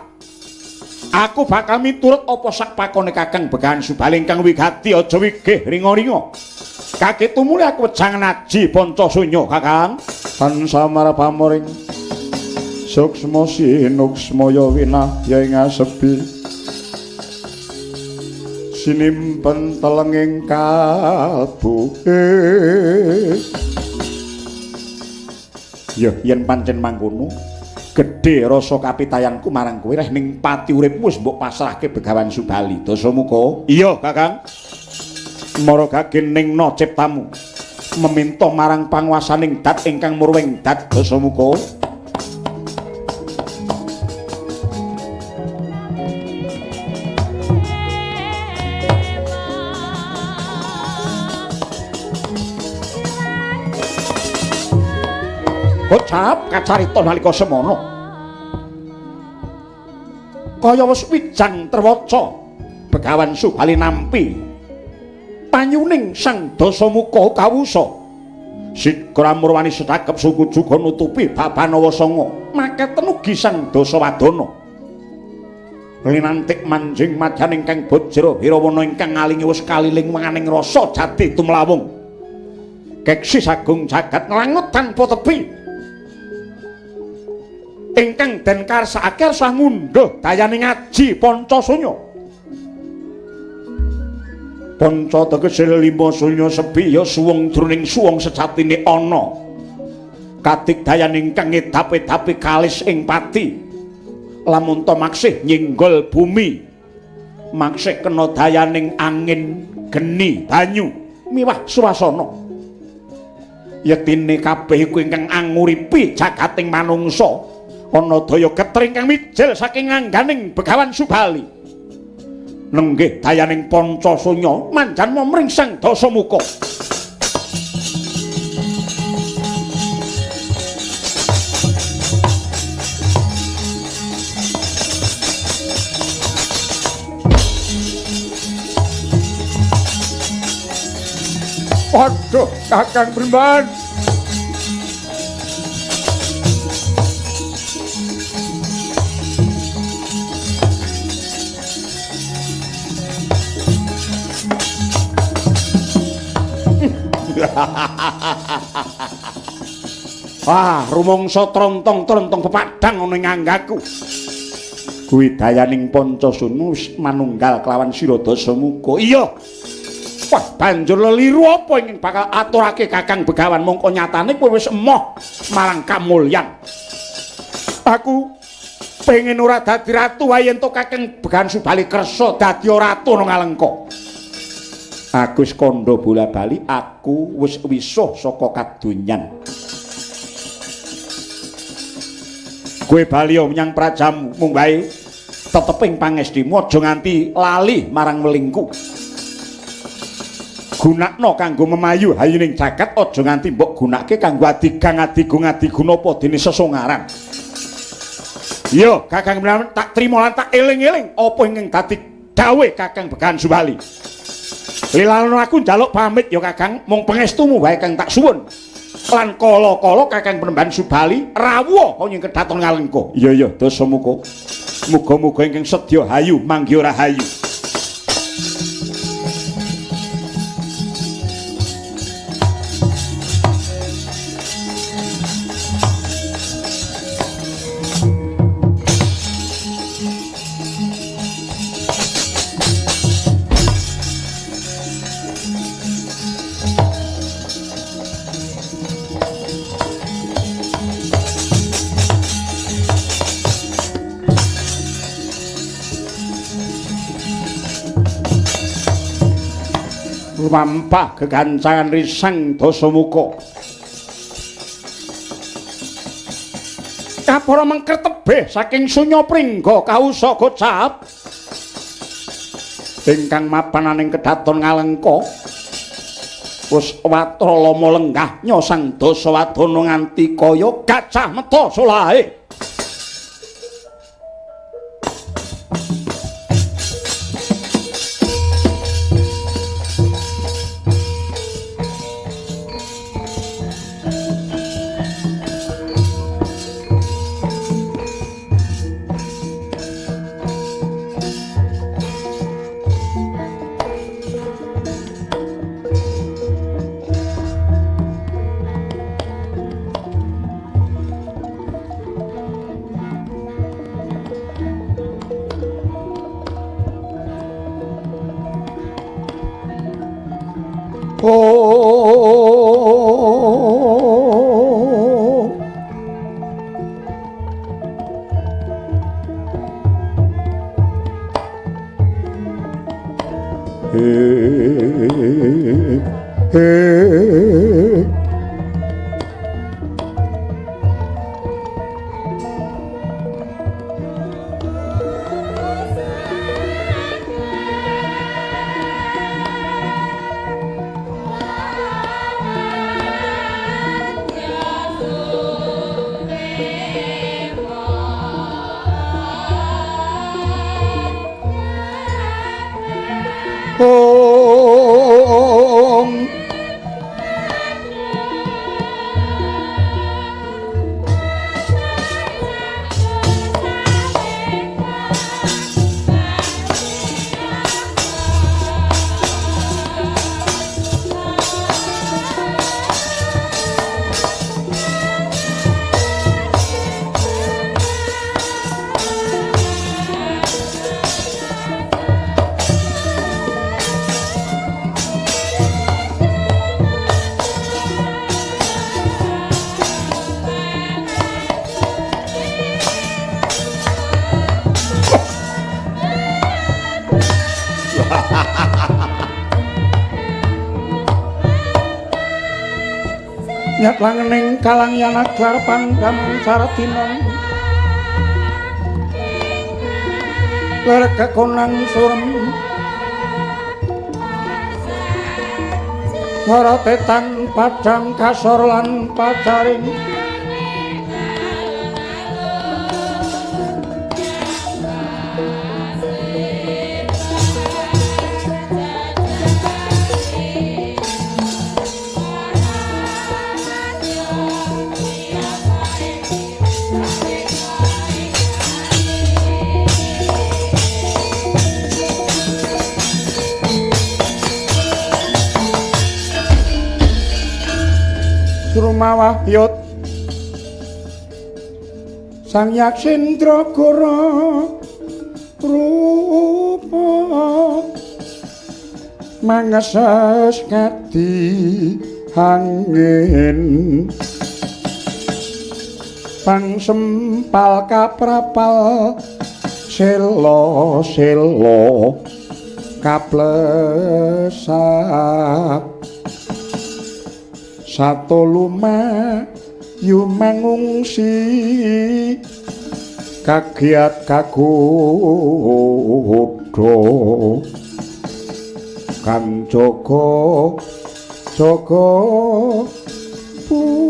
aku bakal miturut apa sak pakone Kakang Begawan Subali ingkang wigati aja wigih ringa-ringa. Kake tumuli aku wejangan Aji Pancasunya, Kakang. Tansah marapamoring suksma sinuksmaya winahya ing asepi sinimpen telenging kalbuhe. Ya yen pancen mangkono gedhe rasa kapitayanku marang kowe reh ning pati uripmu wis mbok pasrahke Begawan Subali. Dasamuka. Iya, Kakang. Mara gageningna ciptamu meminta marang panguwasaning dat ingkang murwing dat. Dasamuka. Kocap kacarita nalika semana kaya wis wijang trewaca Begawan Subali nampi panyuning Sang Dasamuka kawusa sigra murwani sedakep suku juga nutupi Babanawa Sanga makaten ugi Sang Dasawadana linantik manjing madyan ingkang Bajra Hirawana ingkang ngalingi wis kaliling wenganing rasa jati tumlawung keksi sagung jagat nglangut tanpa tepi ingkang den karsakake sangundha dayaning Aji Pancasunya. Panca tegese lima sunya sepi ya suwung druning suwung sejatine ana. Katik dayaning ingkang ngedap-edapi kalis ing pati. Lamun ta maksih nyinggol bumi. Maksih kena dayaning angin, geni, banyu, miwah swasana. Yetine kabeh iku ingkang anguripi jagating manungsa. Ana daya getring kang mijil saking angganing Begawan Subali. Nenggih dayaning Pancasunya manjan momring Sang Dasamuka. Waduh, Kakang Brimban. Wah, rumangsa trontong-trontong pepadang ana ing anggaku. Kuwi dayaning Pancasuna wis manunggal kelawan sira Dasamuka. Iya. Wah, banjur leliru apa ingin bakal aturake Kakang Begawan mongko nyatane kowe wis emoh marang kamulyan. Aku pengen ora dadi ratu wae yen to Kakang Begawan Subali kersa dadi ratu nang Ngalengka. Aku wis kandha bola-bali, aku wis wisuh saka kadonyan. Kowe bali menyang prajamu, mung wae teteping pangestimu aja nganti lali marang melingku. Gunakna kanggo memayu hayuning jagat, aja nganti mbok gunakake kanggo adigang adigung adiguna apa dene sesongaran. Yo, Kakang Begawan tak trima lan tak eling-eling apa ingkang dadi dawuh Kakang Begawan Subali. Lilana aku njaluk pamit ya Kakang, mung pangestumu wae kang tak suwun. lan kala-kala Kakang Penemban Subali rawuh kaya Kedaton Ngalengka. Iya Dasamuka. Muga-muga ingkang sedya hayu manggi ora hayu. Lumampah gegancangan risang Dasamuka. Kapara mengker tebih saking sunya pringga kausa gocap ingkang mapananing Kedaton Ngalengka wis watra lama lenggah nyosang Dasawadana nganti kaya gajah meta solahe. Nyat langening kalangyan aglar pangkam saratinong lerga konang surem haratetan padang kasor lan pacaring Surumawahyut Sang Yaksindragara rupa mangesas ngati angin pangsempal kaprapal selo-selo kaplesak sato luma yumangungsi kagiat kakudo kang jaga bumi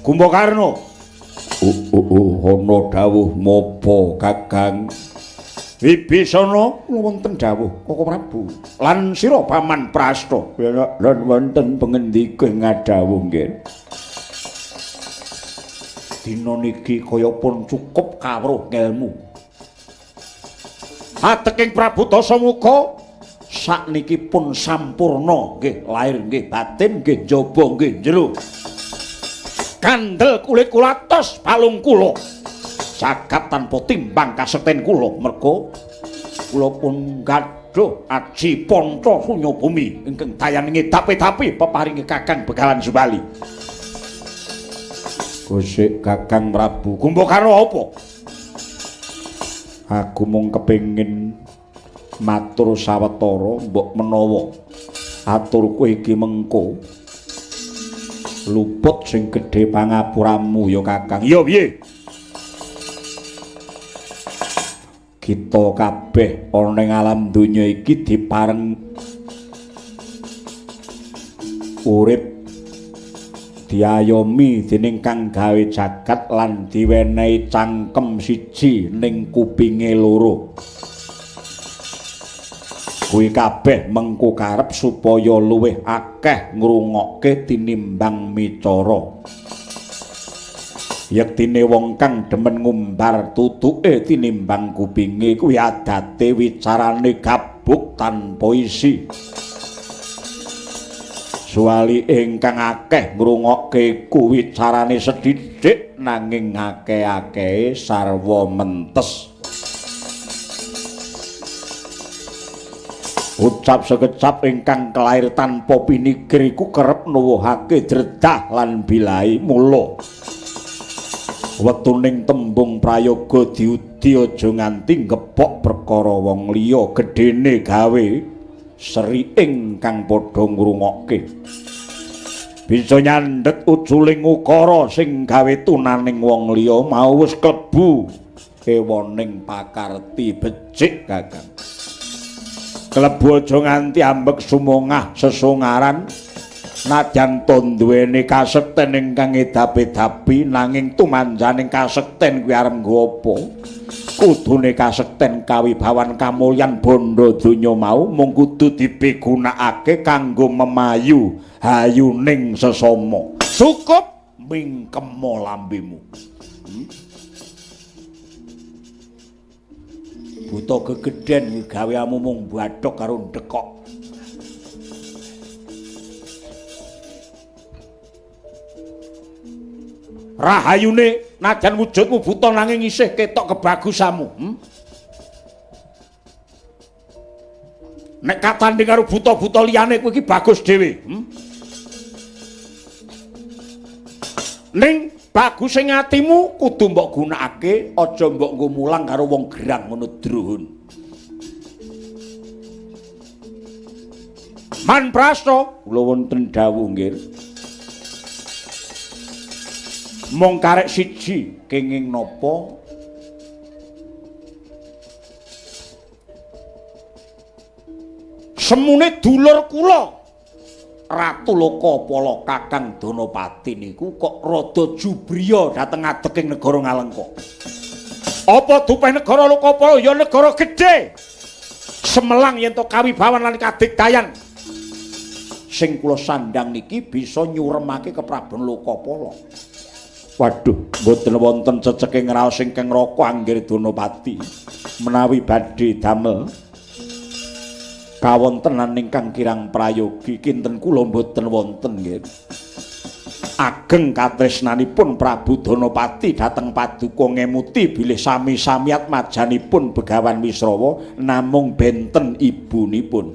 Kumbakarna ana dawuh mopo Kakang? Wibisana kula wonten dawuh Koko Prabu lan sira Paman Prasta lan wonten pangendika ngadhawuh nggih. Dina niki kaya pun cukup kawruh ngelmu. Ateking Prabu Dasamuka sakniki pun sampurna nggih lair nggih batin nggih jaba nggih jero. Kandel kulit kula tos palung kula. Jagat tanpa timbang kasekten kula merga kula pun gadhah aji panca punya bumi ingkang dayan ngedap-edapi peparingi Kakang Begawan Subali. Gusik Kakang Prabu, kumpa karo apa? Aku mung kepengin matur sawetara mbok menawa aturku iki mengko luput sing gedhe pangapuramu ya Kakang. Ya piye? Kita kabeh ana ing alam donya iki dipareng urip diayomi dening kang gawe jagat lan diwenehi cangkem siji ning kupinge loro. Kuwi kabeh mengko karep supaya luwih akeh ngrungokke tinimbang micara. Yektine wong kang demen ngumbar tutuke tinimbang kupinge kuwi adate wicarane gabuk tanpa isi. Suwali ingkang akeh ngrungokke kuwi carane sedhithik nanging akeh-akehe sarwa mentes. Ucap sekecap ingkang kelair tanpa pinikir iku kerep nuwuhake dredah lan bilai mula. Wetuning tembung prayoga diudi aja nganti ngepok perkara wong liya gedene gawe sriing kang padha ngrungokke. Bisa nyandhet ujuling ukara sing gawe tunaning wong liya mau wis klebu ewoning pakarti becik Kakang. Klebu aja nganti ambek sumungah sesungaran. Nadyan to duweni kasekten ingkang edap-edapi nanging tumanjaning kasekten kuwi arep nggo apa? Kudune kasekten kawibawan kamulyan bondo donya mau mung kudu dipigunakake kanggo memayu hayuning sesama. Cukup mingkemo lambemu. Buta gegeden gaweamu mung bathok karo ndekok. Rahayune najan wujudmu buta nanging isih ketok kebagusamu. Nek katanding karo buta-buta liyane kowe iki bagus dhewe. Ning bagus sing atimu kudu mbok gunakake, aja mbok nggo mulang karo wong gerang ngono druhun. Man Prasta, kula wonten dawuh nggih. Mung karek siji kenging napa semune dulur kula Ratu Lokapala Kakang Danapati niku kok rada jubriya dhateng adeking negara Ngalengka. Apa dupeh negara Lokapala ya negara gedhe semelang yen to kawibawan lan kadigdayan sing kula sandhang niki bisa nyuremake kepraban Lokapala. Waduh, mboten wonten ceceking raos ingkang raka anggir Danapati menawi badhe damel kawontenan ingkang kirang prayogi kinten kula mboten wonten nggih. Ageng katresnanipun Prabu Danapati dhateng Paduka ngemuti bilih sami-samiat majanipun Begawan Wisrawa namung benten ibunipun.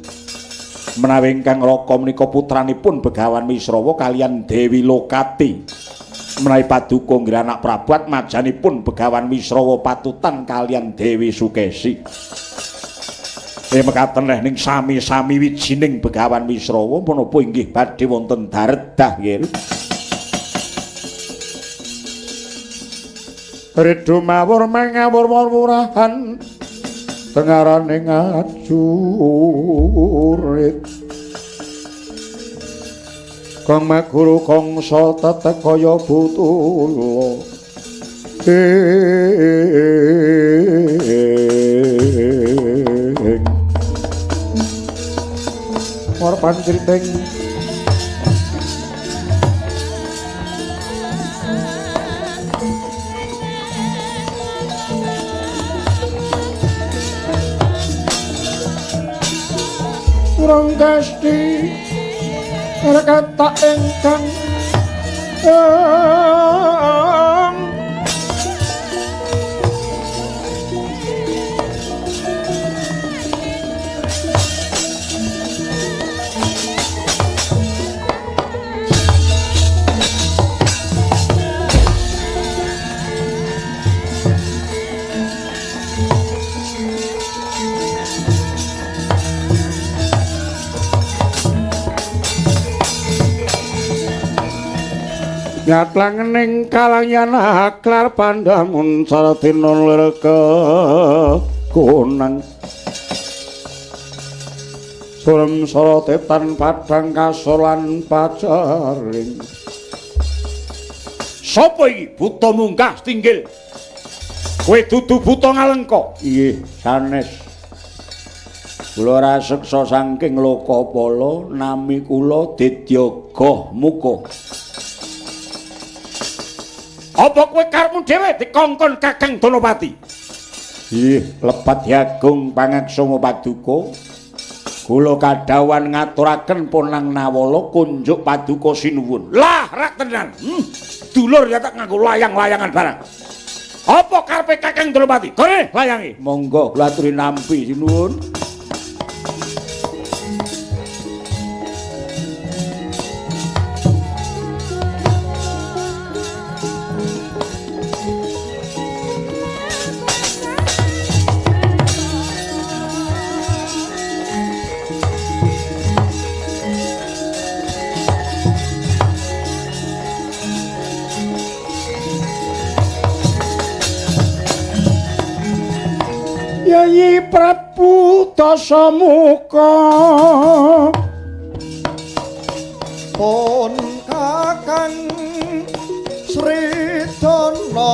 Menawi ingkang raka menika putranipun Begawan Wisrawa kaliyan Dewi Lokati. Menawi Paduka ngranak Prabat majanipun Begawan Wisrawa patutan kaliyan Dewi Sukesi. Mekaten ning sami-sami wijining Begawan Wisrawa menapa inggih badhe wonten daredah nggih. Ridho mawur mangawur murahan tengaraning ajurit. Kang maguru kangsa tetek kaya butula Ora pancriteng kurang kasti kata engkang nyatlangening kalangyan aklar pandamun saratina lerke kunang surem sorotetan padang kasolan pacaring sapa iki buta munggah tinggil kowe dudu buta ngalengka Iya, sanes. Kula raseksa saking Lokapala nami kula Dityaga Muka. apa kowe karepmu dhewe dikongkon Kakang Danapati Iya, lepat Yagung pangaksama Paduka. Kula kadhawan ngaturaken Ponang Nawala kunjuk Paduka sinuwun. lah rak tenan dulur ya tak nganggo layang-layangan barang apa karepe Kakang Danapati kene layangi Monggo kula aturi nampi sinuwun. Yayi Prabu Dasamuka pun Kakang Sri Dana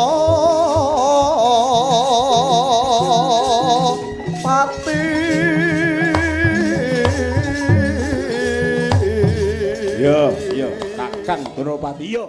Pati Iya, Kakang Danapati. iya